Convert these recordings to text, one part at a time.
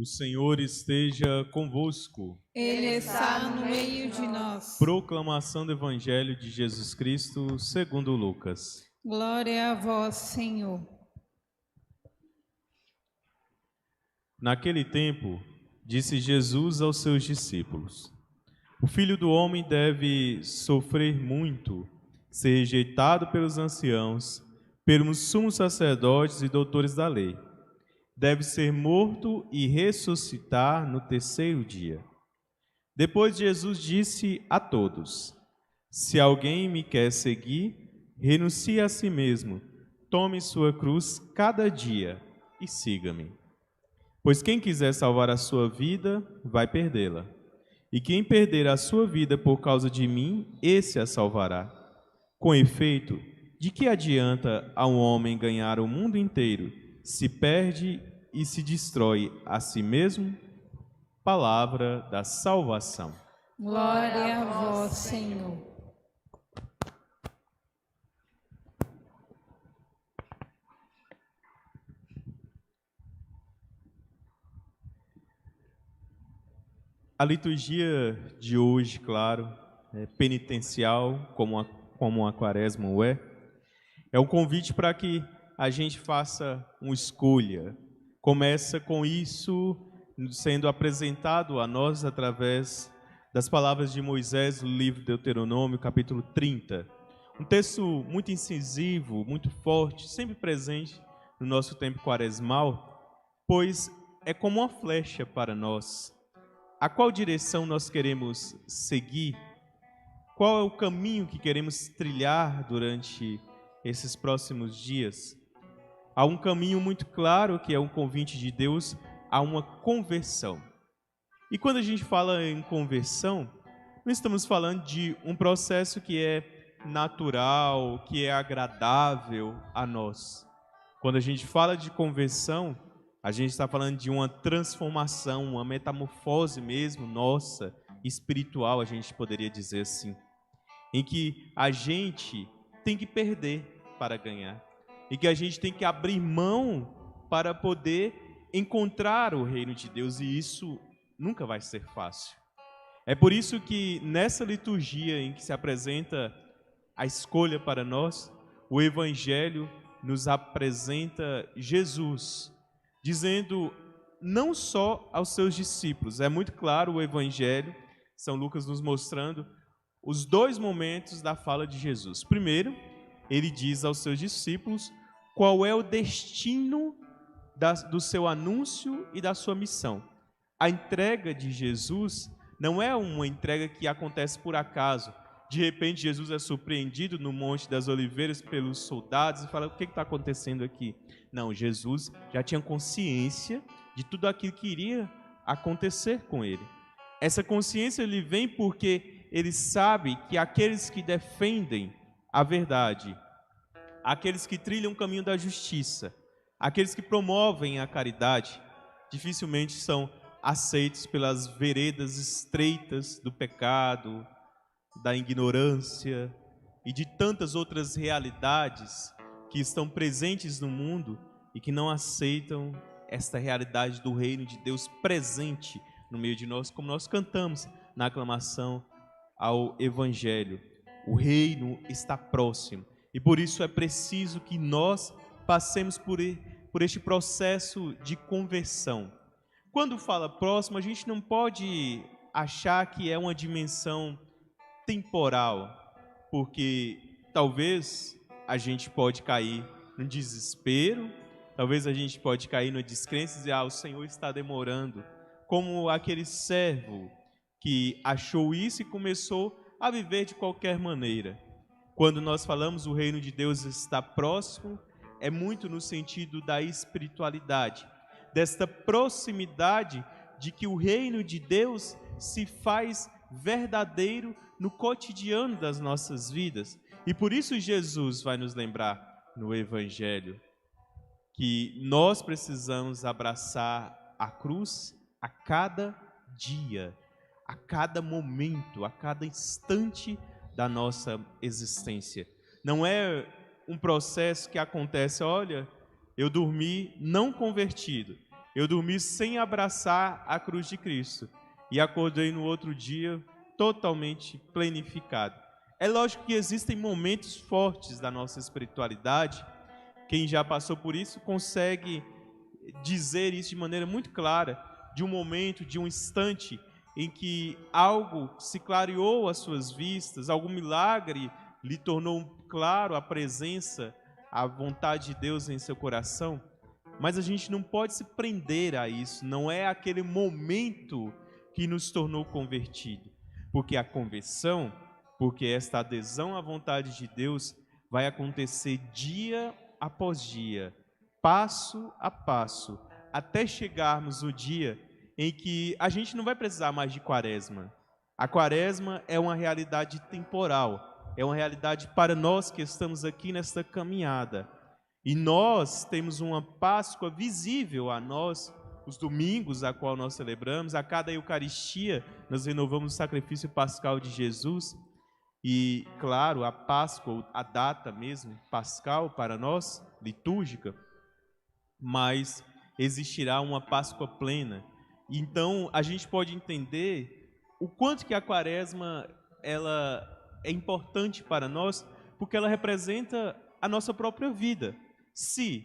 O Senhor esteja convosco. Ele está no meio de nós. Proclamação do Evangelho de Jesus Cristo segundo Lucas. Glória a vós, Senhor. Naquele tempo, disse Jesus aos seus discípulos: O Filho do Homem deve sofrer muito, ser rejeitado pelos anciãos, pelos sumos sacerdotes e doutores da lei. Deve ser morto e ressuscitar no terceiro dia. Depois Jesus disse a todos: Se alguém me quer seguir, renuncie a si mesmo, tome sua cruz cada dia e siga-me. Pois quem quiser salvar a sua vida, vai perdê-la. E quem perder a sua vida por causa de mim, esse a salvará. Com efeito, de que adianta a um homem ganhar o mundo inteiro, se perde e se destrói a si mesmo? Palavra da salvação. Glória a vós, Senhor. A liturgia de hoje, claro, é penitencial, como a quaresma o é. É um convite para que a gente faça uma escolha. Começa com isso sendo apresentado a nós através das palavras de Moisés no livro de Deuteronômio, capítulo 30. Um texto muito incisivo, muito forte, sempre presente no nosso tempo quaresmal, pois é como uma flecha para nós. A qual direção nós queremos seguir? Qual é o caminho que queremos trilhar durante esses próximos dias? Há um caminho muito claro que é um convite de Deus a uma conversão. E quando a gente fala em conversão, não estamos falando de um processo que é natural, que é agradável a nós. Quando a gente fala de conversão, a gente está falando de uma transformação, uma metamorfose mesmo nossa, espiritual, a gente poderia dizer assim, em que a gente tem que perder para ganhar, e que a gente tem que abrir mão para poder encontrar o reino de Deus, e isso nunca vai ser fácil. É por isso que nessa liturgia em que se apresenta a escolha para nós, o Evangelho nos apresenta Jesus, dizendo não só aos seus discípulos, é muito claro o Evangelho, São Lucas nos mostrando os dois momentos da fala de Jesus. Primeiro, ele diz aos seus discípulos qual é o destino do seu anúncio e da sua missão. A entrega de Jesus não é uma entrega que acontece por acaso. De repente, Jesus é surpreendido no Monte das Oliveiras pelos soldados e fala: o que está acontecendo aqui? Não, Jesus já tinha consciência de tudo aquilo que iria acontecer com ele. Essa consciência lhe vem porque ele sabe que aqueles que defendem a verdade, aqueles que trilham o caminho da justiça, aqueles que promovem a caridade, dificilmente são aceitos pelas veredas estreitas do pecado, da ignorância e de tantas outras realidades que estão presentes no mundo e que não aceitam esta realidade do reino de Deus presente no meio de nós, como nós cantamos na aclamação ao Evangelho. O reino está próximo e por isso é preciso que nós passemos por este processo de conversão. Quando fala próximo, a gente não pode achar que é uma dimensão temporal, porque talvez a gente pode cair no desespero, talvez a gente pode cair na descrença e dizer: o Senhor está demorando, como aquele servo que achou isso e começou a viver de qualquer maneira. Quando nós falamos o reino de Deus está próximo, é muito no sentido da espiritualidade, desta proximidade de que o reino de Deus se faz verdadeiro no cotidiano das nossas vidas. E por isso Jesus vai nos lembrar no Evangelho que nós precisamos abraçar a cruz a cada dia, a cada momento, a cada instante da nossa existência. Não é um processo que acontece: olha, eu dormi não convertido, eu dormi sem abraçar a cruz de Cristo e acordei no outro dia totalmente plenificado. É lógico que existem momentos fortes da nossa espiritualidade. Quem já passou por isso consegue dizer isso de maneira muito clara, de um momento, de um instante em que algo se clareou às suas vistas, algum milagre lhe tornou claro a presença, a vontade de Deus em seu coração. Mas a gente não pode se prender a isso, não é aquele momento que nos tornou convertido, porque a conversão, porque esta adesão à vontade de Deus vai acontecer dia após dia, passo a passo, até chegarmos no dia em que a gente não vai precisar mais de quaresma. A quaresma é uma realidade temporal, é uma realidade para nós que estamos aqui nesta caminhada. E nós temos uma Páscoa visível a nós, os domingos a qual nós celebramos, a cada Eucaristia nós renovamos o sacrifício pascal de Jesus. E, claro, a Páscoa, a data mesmo, pascal para nós, litúrgica, mas existirá uma Páscoa plena. Então, a gente pode entender o quanto que a quaresma ela é importante para nós, porque ela representa a nossa própria vida. Se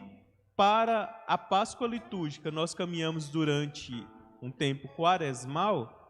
para a Páscoa litúrgica nós caminhamos durante um tempo quaresmal,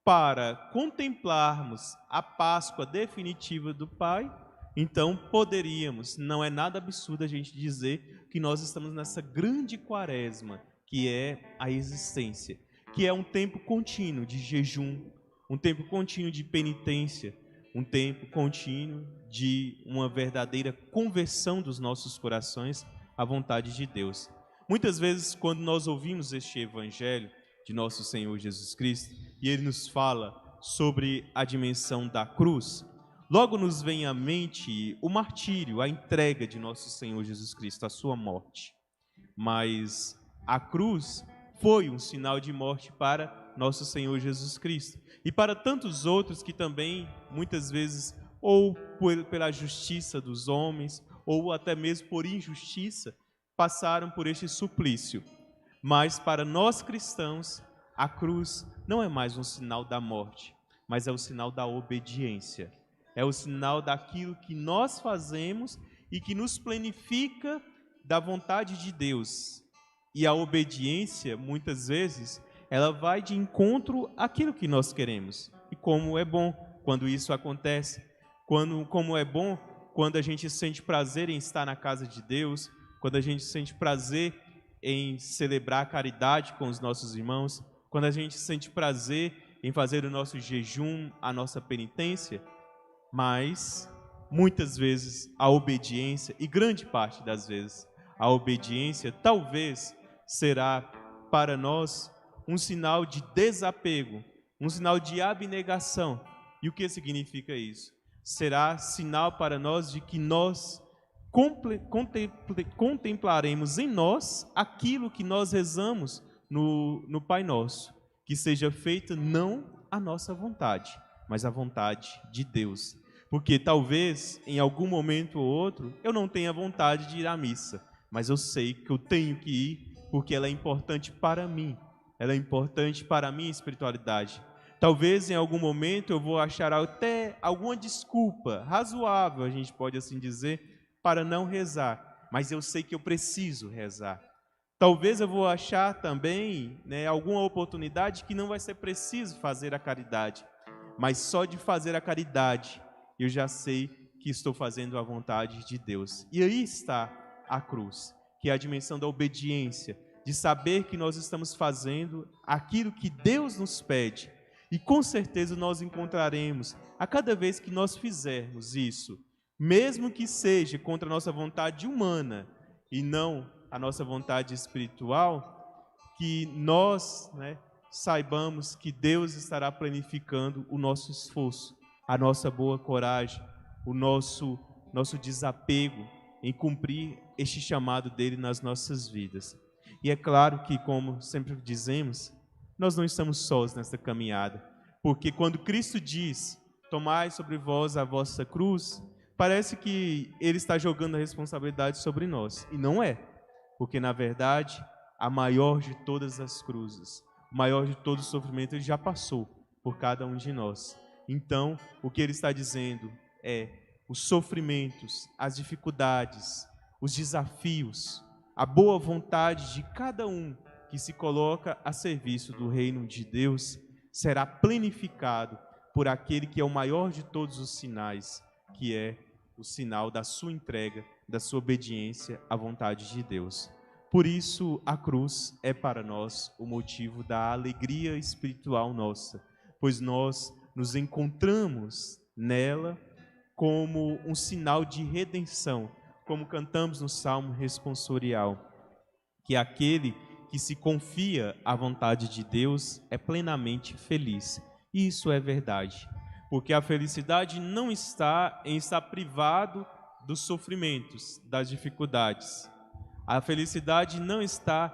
para contemplarmos a Páscoa definitiva do Pai, então poderíamos, não é nada absurdo a gente dizer que nós estamos nessa grande quaresma, que é a existência, que é um tempo contínuo de jejum, um tempo contínuo de penitência, um tempo contínuo de uma verdadeira conversão dos nossos corações à vontade de Deus. Muitas vezes, quando nós ouvimos este evangelho de nosso Senhor Jesus Cristo, e ele nos fala sobre a dimensão da cruz, logo nos vem à mente o martírio, a entrega de nosso Senhor Jesus Cristo, a sua morte. Mas a cruz foi um sinal de morte para nosso Senhor Jesus Cristo e para tantos outros que também, muitas vezes, ou pela justiça dos homens, ou até mesmo por injustiça, passaram por este suplício. Mas para nós cristãos, a cruz não é mais um sinal da morte, mas é o sinal da obediência. É o sinal daquilo que nós fazemos e que nos planifica da vontade de Deus. E a obediência, muitas vezes, ela vai de encontro àquilo que nós queremos. E como é bom quando isso acontece, como é bom quando a gente sente prazer em estar na casa de Deus, quando a gente sente prazer em celebrar a caridade com os nossos irmãos, quando a gente sente prazer em fazer o nosso jejum, a nossa penitência. Mas, muitas vezes, a obediência, e grande parte das vezes, a obediência talvez será para nós um sinal de desapego, um sinal de abnegação. E o que significa isso? Será sinal para nós de que nós contemplaremos em nós aquilo que nós rezamos no Pai Nosso, que seja feita não a nossa vontade, mas a vontade de Deus. Porque talvez, em algum momento ou outro, eu não tenha vontade de ir à missa, mas eu sei que eu tenho que ir, porque ela é importante para mim, ela é importante para a minha espiritualidade. Talvez, em algum momento, eu vou achar até alguma desculpa razoável, a gente pode assim dizer, para não rezar, mas eu sei que eu preciso rezar. Talvez eu vou achar também alguma oportunidade que não vai ser preciso fazer a caridade, mas só de fazer a caridade eu já sei que estou fazendo a vontade de Deus. E aí está a cruz, que é a dimensão da obediência, de saber que nós estamos fazendo aquilo que Deus nos pede. E com certeza nós encontraremos, a cada vez que nós fizermos isso, mesmo que seja contra a nossa vontade humana e não a nossa vontade espiritual, que nós saibamos que Deus estará planificando o nosso esforço, a nossa boa coragem, o nosso desapego em cumprir este chamado dele nas nossas vidas. E é claro que, como sempre dizemos, nós não estamos sós nessa caminhada, porque quando Cristo diz, tomai sobre vós a vossa cruz, parece que ele está jogando a responsabilidade sobre nós, e não é. Porque, na verdade, a maior de todas as cruzes, o maior de todo o sofrimento, ele já passou por cada um de nós. Então, o que ele está dizendo é: os sofrimentos, as dificuldades, os desafios, a boa vontade de cada um que se coloca a serviço do reino de Deus será planificado por aquele que é o maior de todos os sinais, que é o sinal da sua entrega, da sua obediência à vontade de Deus. Por isso, a cruz é para nós o motivo da alegria espiritual nossa, pois nós nos encontramos nela como um sinal de redenção, como cantamos no Salmo responsorial, que aquele que se confia à vontade de Deus é plenamente feliz. E isso é verdade, porque a felicidade não está em estar privado dos sofrimentos, das dificuldades. A felicidade não está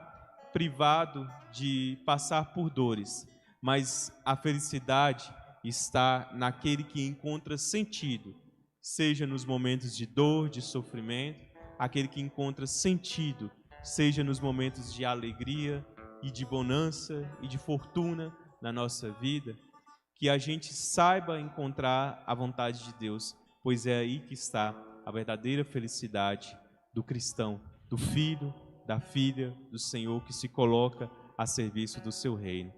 privado de passar por dores, mas a felicidade está naquele que encontra sentido, seja nos momentos de dor, de sofrimento, aquele que encontra sentido, seja nos momentos de alegria e de bonança e de fortuna na nossa vida, que a gente saiba encontrar a vontade de Deus, pois é aí que está a verdadeira felicidade do cristão, do filho, da filha do Senhor que se coloca a serviço do seu reino.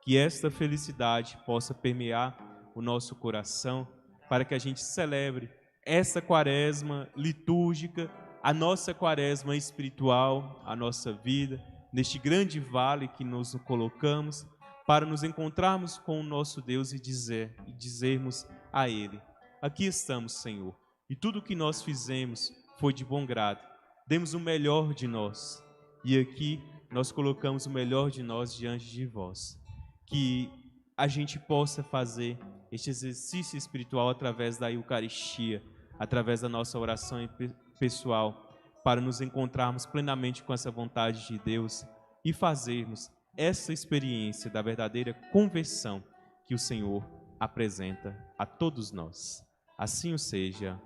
Que esta felicidade possa permear o nosso coração, para que a gente celebre essa quaresma litúrgica, a nossa quaresma espiritual, a nossa vida, neste grande vale que nos colocamos, para nos encontrarmos com o nosso Deus e dizermos a Ele: aqui estamos, Senhor, e tudo o que nós fizemos foi de bom grado. Demos o melhor de nós, e aqui nós colocamos o melhor de nós diante de vós. Que a gente possa fazer este exercício espiritual através da Eucaristia, através da nossa oração pessoal, para nos encontrarmos plenamente com essa vontade de Deus e fazermos essa experiência da verdadeira conversão que o Senhor apresenta a todos nós. Assim o seja.